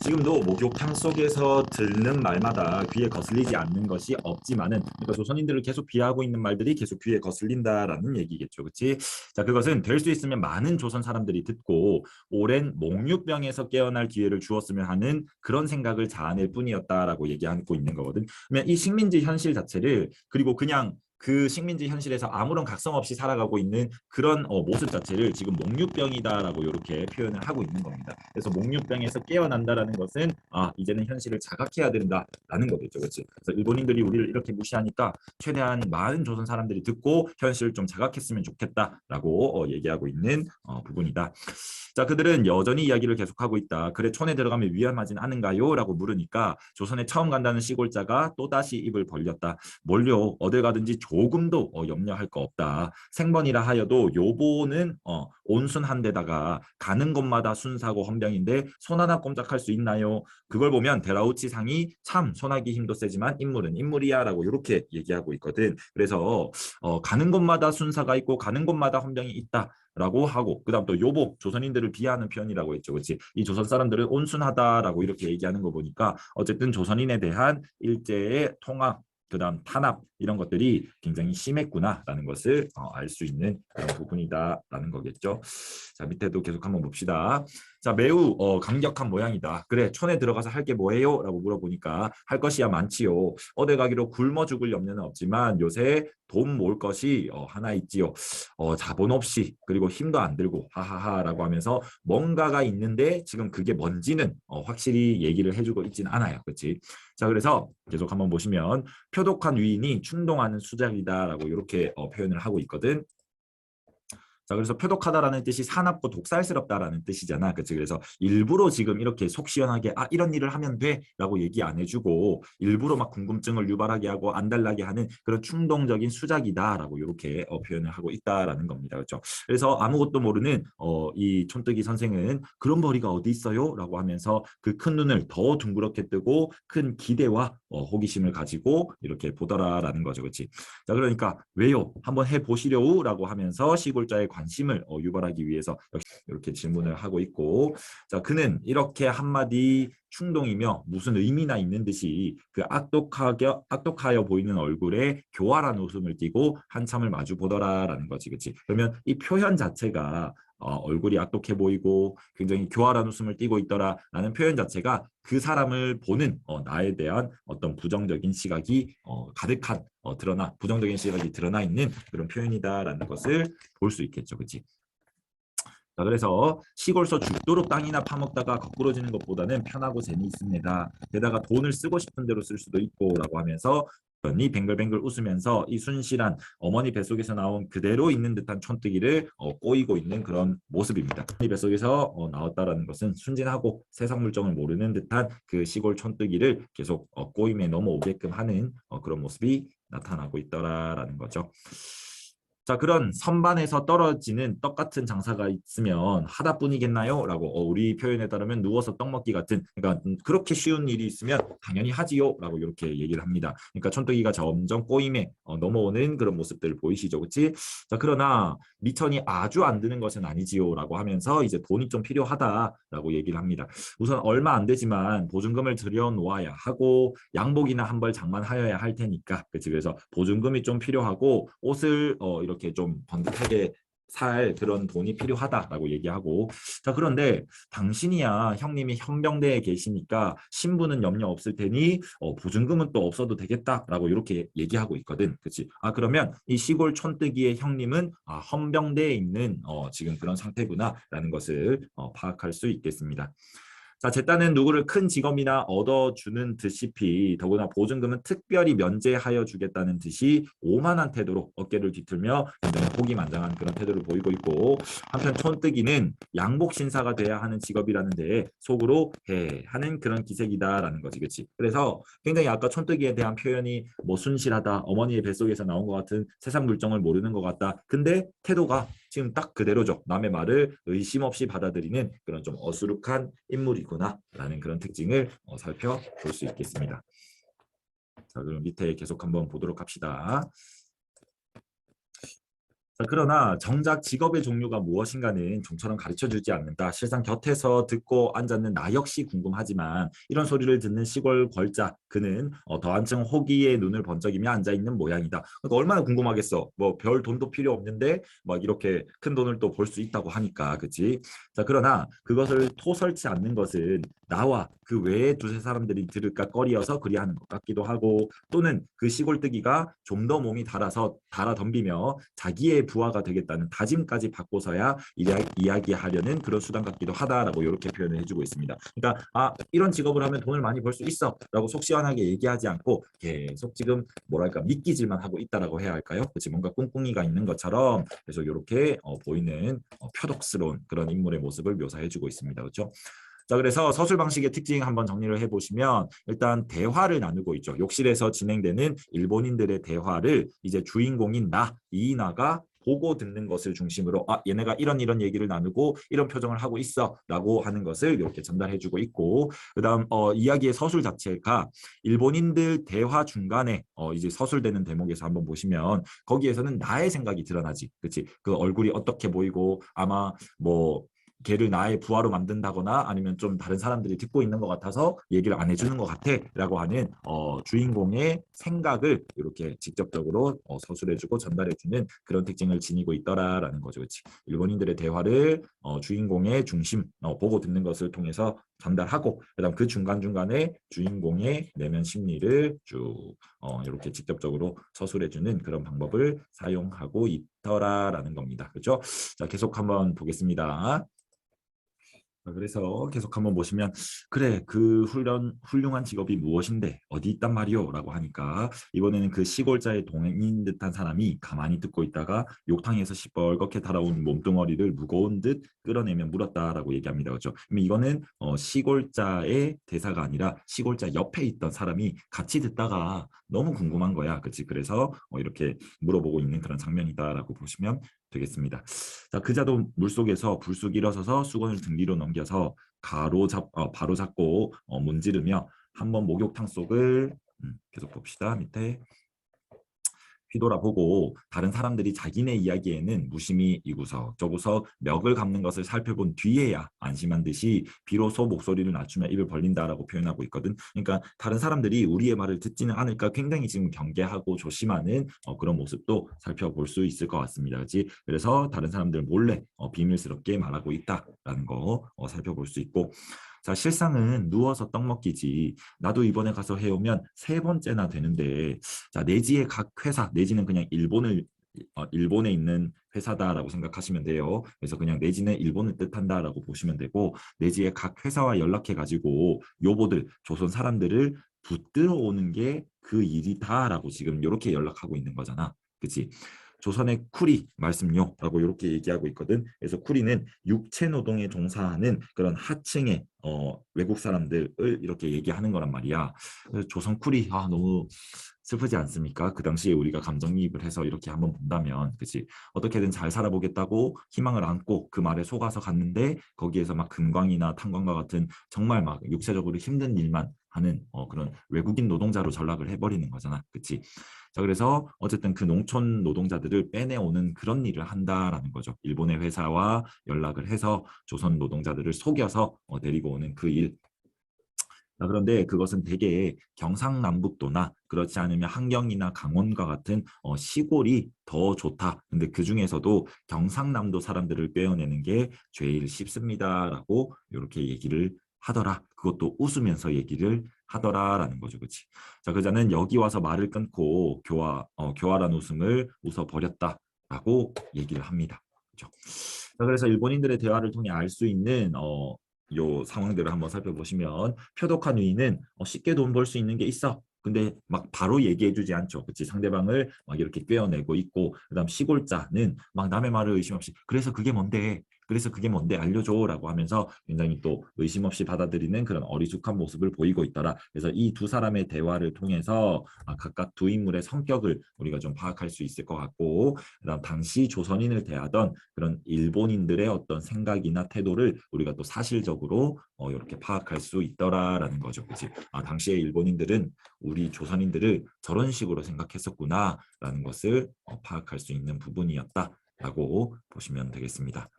지금도 목욕탕 속에서 듣는 말마다 귀에 거슬리지 않는 것이 없지만은, 그러니까 조선인들을 계속 비하하고 있는 말들이 계속 귀에 거슬린다라는 얘기겠죠, 그렇지? 자, 그것은 될 수 있으면 많은 조선 사람들이 듣고 오랜 목류병에서 깨어날 기회를 주었으면 하는 그런 생각을 자아낼 뿐이었다라고 얘기하고 있는 거거든. 그러면 이 식민지 현실 자체를, 그리고 그냥 그 식민지 현실에서 아무런 각성 없이 살아가고 있는 그런 모습 자체를 지금 목류병이다라고 이렇게 표현을 하고 있는 겁니다. 그래서 목류병에서 깨어난다라는 것은 이제는 현실을 자각해야 된다라는 거겠죠, 그렇지? 그래서 일본인들이 우리를 이렇게 무시하니까 최대한 많은 조선 사람들이 듣고 현실을 좀 자각했으면 좋겠다라고 얘기하고 있는 부분이다. 자, 그들은 여전히 이야기를 계속하고 있다. 그래, 촌에 들어가면 위험하진 않은가요? 라고 물으니까 조선에 처음 간다는 시골자가 또다시 입을 벌렸다. 뭘요? 어딜 가든지 조금도 염려할 거 없다. 생번이라 하여도 요보는 온순한 데다가 가는 곳마다 순사고 헌병인데 손 하나 꼼짝할 수 있나요? 그걸 보면 데라우치 상이 참 손하기 힘도 세지만 인물은 인물이야 라고 이렇게 얘기하고 있거든. 그래서 가는 곳마다 순사가 있고 가는 곳마다 헌병이 있다. 라고 하고, 그다음 또 요복, 조선인들을 비하하는 표현이라고 했죠, 그렇지? 이 조선 사람들은 온순하다라고 이렇게 얘기하는 거 보니까 어쨌든 조선인에 대한 일제의 통합, 그다음 탄압 이런 것들이 굉장히 심했구나라는 것을 알 수 있는 그런 부분이다라는 거겠죠. 자, 밑에도 계속 한번 봅시다. 자, 매우 강력한 모양이다. 그래, 촌에 들어가서 할 게 뭐예요? 라고 물어보니까 할 것이야 많지요. 어디 가기로 굶어 죽을 염려는 없지만 요새 돈 모을 것이 하나 있지요. 자본 없이, 그리고 힘도 안 들고 하하하라고 하면서 뭔가가 있는데 지금 그게 뭔지는 확실히 얘기를 해주고 있진 않아요. 그렇지? 자, 그래서 계속 한번 보시면 표독한 위인이 충동하는 수작이다라고 이렇게 표현을 하고 있거든. 자, 그래서 표독하다라는 뜻이 사납고 독살스럽다라는 뜻이잖아. 그치? 그래서 일부러 지금 이렇게 속 시원하게 이런 일을 하면 돼라고 얘기 안 해주고 일부러 막 궁금증을 유발하게 하고 안달나게 하는 그런 충동적인 수작이다라고 이렇게 표현을 하고 있다라는 겁니다. 그렇죠? 그래서 아무것도 모르는 이 촌뜨기 선생은 그런 벌이가 어디 있어요?라고 하면서 그 큰 눈을 더 둥그렇게 뜨고 큰 기대와 호기심을 가지고 이렇게 보더라라는 거죠. 그렇지? 자, 그러니까 왜요? 한번 해보시려우라고 하면서 시골자의 관심을 유발하기 위해서 이렇게 질문을 하고 있고, 자, 그는 이렇게 한마디 충동이며 무슨 의미나 있는 듯이 그 악독하여 보이는 얼굴에 교활한 웃음을 띠고 한참을 마주 보더라라는 거지, 그렇지? 그러면 이 표현 자체가 얼굴이 악독해 보이고 굉장히 교활한 웃음을 띠고 있더라라는 표현 자체가 그 사람을 보는 나에 대한 어떤 부정적인 시각이 가득한 부정적인 시각이 드러나 있는 그런 표현이다라는 것을 볼 수 있겠죠, 그렇지? 자, 그래서 시골서 죽도록 땅이나 파먹다가 거꾸러지는 것보다는 편하고 재미있습니다. 게다가 돈을 쓰고 싶은 대로 쓸 수도 있고라고 하면서 이 뱅글뱅글 웃으면서 이 순실한 어머니 뱃속에서 나온 그대로 있는 듯한 촌뜨기를 꼬이고 있는 그런 모습입니다. 이 뱃속에서 나왔다라는 것은 순진하고 세상 물정을 모르는 듯한 그 시골 촌뜨기를 계속 꼬임에 넘어오게끔 하는 그런 모습이 나타나고 있더라라는 거죠. 자, 그런 선반에서 떨어지는 떡 같은 장사가 있으면 하다뿐이겠나요? 라고 우리 표현에 따르면 누워서 떡 먹기 같은, 그러니까 그렇게 쉬운 일이 있으면 당연히 하지요 라고 이렇게 얘기를 합니다. 그러니까 촌뜨기가 점점 꼬임에 넘어오는 그런 모습들을 보이시죠, 그렇지? 자, 그러나 미천이 아주 안 드는 것은 아니지요 라고 하면서 이제 돈이 좀 필요하다라고 얘기를 합니다. 우선 얼마 안 되지만 보증금을 들여놓아야 하고 양복이나 한 벌 장만하여야 할 테니까, 그렇지? 그래서 보증금이 좀 필요하고 옷을 이렇게 좀 번듯하게 살 그런 돈이 필요하다라고 얘기하고, 자, 그런데 당신이야 형님이 현병대에 계시니까 신분은 염려 없을 테니 보증금은 또 없어도 되겠다라고 이렇게 얘기하고 있거든. 그렇지? 그러면 이 시골 촌뜨기의 형님은 헌병대에 있는 지금 그런 상태구나라는 것을 파악할 수 있겠습니다. 자, 제 딴엔 누구를 큰 직업이나 얻어주는 듯이피 더구나 보증금은 특별히 면제하여 주겠다는 듯이 오만한 태도로 어깨를 뒤틀며 굉장히 호기만장한 그런 태도를 보이고 있고, 한편 촌뜨기는 양복 신사가 돼야 하는 직업이라는 데에 속으로 하는 그런 기색이다라는 거지, 그렇지? 그래서 굉장히 아까 촌뜨기에 대한 표현이 뭐 순실하다, 어머니의 뱃속에서 나온 것 같은 세상 물정을 모르는 것 같다. 근데 태도가 지금 딱 그대로죠. 남의 말을 의심 없이 받아들이는 그런 좀 어수룩한 인물이구나라는 그런 특징을 살펴볼 수 있겠습니다. 자, 그럼 밑에 계속 한번 보도록 합시다. 자, 그러나 정작 직업의 종류가 무엇인가는 좀처럼 가르쳐주지 않는다. 실상 곁에서 듣고 앉았는 나 역시 궁금하지만 이런 소리를 듣는 시골 걸자 그는 더한층 호기의 눈을 번쩍이며 앉아있는 모양이다. 그러니까 얼마나 궁금하겠어. 뭐 별 돈도 필요 없는데 막 이렇게 큰 돈을 또 벌 수 있다고 하니까, 그렇지? 자, 그러나 그것을 토설치 않는 것은 나와 그 외에 두세 사람들이 들을까 꺼리어서 그리하는 것 같기도 하고, 또는 그 시골뜨기가 좀 더 몸이 달아 덤비며 자기의 부하가 되겠다는 다짐까지 받고서야 이야기하려는 그런 수단 같기도 하다라고 이렇게 표현을 해주고 있습니다. 그러니까 이런 직업을 하면 돈을 많이 벌 수 있어라고 속 시원하게 얘기하지 않고 계속 지금 뭐랄까 믿기질만 하고 있다라고 해야 할까요? 그렇지, 뭔가 꿍꿍이가 있는 것처럼 계속 이렇게 보이는 표독스러운 그런 인물의 모습을 묘사해주고 있습니다. 그렇죠? 자, 그래서 서술 방식의 특징 한번 정리를 해보시면 일단 대화를 나누고 있죠. 욕실에서 진행되는 일본인들의 대화를 이제 주인공인 이나가 보고 듣는 것을 중심으로 얘네가 이런 얘기를 나누고 이런 표정을 하고 있어 라고 하는 것을 이렇게 전달해주고 있고, 그 다음 이야기의 서술 자체가 일본인들 대화 중간에 이제 서술되는 대목에서 한번 보시면 거기에서는 나의 생각이 드러나지. 그치? 그 얼굴이 어떻게 보이고 아마 뭐 걔를 나의 부하로 만든다거나 아니면 좀 다른 사람들이 듣고 있는 것 같아서 얘기를 안 해주는 것 같아 라고 하는 주인공의 생각을 이렇게 직접적으로 서술해주고 전달해주는 그런 특징을 지니고 있더라라는 거죠. 그치? 일본인들의 대화를 주인공의 중심 보고 듣는 것을 통해서 전달하고, 그다음 그 중간중간에 주인공의 내면 심리를 쭉 이렇게 직접적으로 서술해주는 그런 방법을 사용하고 있더라라는 겁니다. 그렇죠? 자, 계속 한번 보겠습니다. 그래서 계속 한번 보시면 그래 그 훌륭한 직업이 무엇인데 어디 있단 말이오 라고 하니까 이번에는 그 시골자의 동행인 듯한 사람이 가만히 듣고 있다가 욕탕에서 시뻘겋게 달아온 몸뚱어리를 무거운 듯 끌어내며 물었다라고 얘기합니다. 그렇죠? 이거는 시골자의 대사가 아니라 시골자 옆에 있던 사람이 같이 듣다가 너무 궁금한 거야. 그렇지? 그래서 이렇게 물어보고 있는 그런 장면이다라고 보시면 되겠습니다. 자, 그자도 물속에서 불쑥 일어서서 수건을 등 뒤로 넘겨서 바로 잡고 문지르며 한번 목욕탕 속을 계속 봅시다. 밑에 휘돌아보고 다른 사람들이 자기네 이야기에는 무심히 이구석 저구석 멱을 감는 것을 살펴본 뒤에야 안심한 듯이 비로소 목소리를 낮추며 입을 벌린다라고 표현하고 있거든. 그러니까 다른 사람들이 우리의 말을 듣지는 않을까 굉장히 지금 경계하고 조심하는 그런 모습도 살펴볼 수 있을 것 같습니다. 그렇지? 그래서 다른 사람들 몰래 비밀스럽게 말하고 있다라는 거 살펴볼 수 있고, 자, 실상은 누워서 떡 먹기지 나도 이번에 가서 해오면 세 번째나 되는데, 자, 내지의 각 회사, 내지는 그냥 일본에 있는 회사다라고 생각하시면 돼요. 그래서 그냥 내지는 일본을 뜻한다라고 보시면 되고, 내지의 각 회사와 연락해가지고 요보들, 조선 사람들을 붙들어 오는 게 그 일이다라고 지금 이렇게 연락하고 있는 거잖아. 그치? 조선의 쿠리 말씀요라고 이렇게 얘기하고 있거든. 그래서 쿠리는 육체 노동에 종사하는 그런 하층의 외국 사람들을 이렇게 얘기하는 거란 말이야. 그래서 조선 쿠리 너무 슬프지 않습니까? 그 당시에 우리가 감정이입을 해서 이렇게 한번 본다면, 그치? 어떻게든 잘 살아보겠다고 희망을 안고 그 말에 속아서 갔는데 거기에서 막 금광이나 탄광과 같은 정말 막 육체적으로 힘든 일만 하는 그런 외국인 노동자로 전락을 해버리는 거잖아, 그치? 자, 그래서 어쨌든 그 농촌 노동자들을 빼내오는 그런 일을 한다라는 거죠. 일본의 회사와 연락을 해서 조선 노동자들을 속여서 데리고 오는 그 일. 자, 그런데 그것은 대개 경상남북도나 그렇지 않으면 한경이나 강원과 같은 시골이 더 좋다. 근데 그 중에서도 경상남도 사람들을 빼어내는 게 제일 쉽습니다라고 이렇게 얘기를 하더라. 그것도 웃으면서 얘기를 하더라라는 거죠, 그렇지? 자, 그자는 여기 와서 말을 끊고 교활한 웃음을 웃어버렸다라고 얘기를 합니다. 그렇죠? 자, 그래서 일본인들의 대화를 통해 알 수 있는 요 상황들을 한번 살펴보시면 표독한 위인은 쉽게 돈 벌 수 있는 게 있어. 근데 막 바로 얘기해주지 않죠. 그치? 상대방을 막 이렇게 꿰어내고 있고, 그다음 시골자는 막 남의 말을 의심 없이 그래서 그게 뭔데? 그래서 그게 뭔데 알려줘라고 하면서 굉장히 또 의심 없이 받아들이는 그런 어리숙한 모습을 보이고 있더라. 그래서 이 두 사람의 대화를 통해서 각각 두 인물의 성격을 우리가 좀 파악할 수 있을 것 같고, 그다음 당시 조선인을 대하던 그런 일본인들의 어떤 생각이나 태도를 우리가 또 사실적으로 이렇게 파악할 수 있더라라는 거죠. 그치? 당시의 일본인들은 우리 조선인들을 저런 식으로 생각했었구나라는 것을 파악할 수 있는 부분이었다. 라고 보시면 되겠습니다.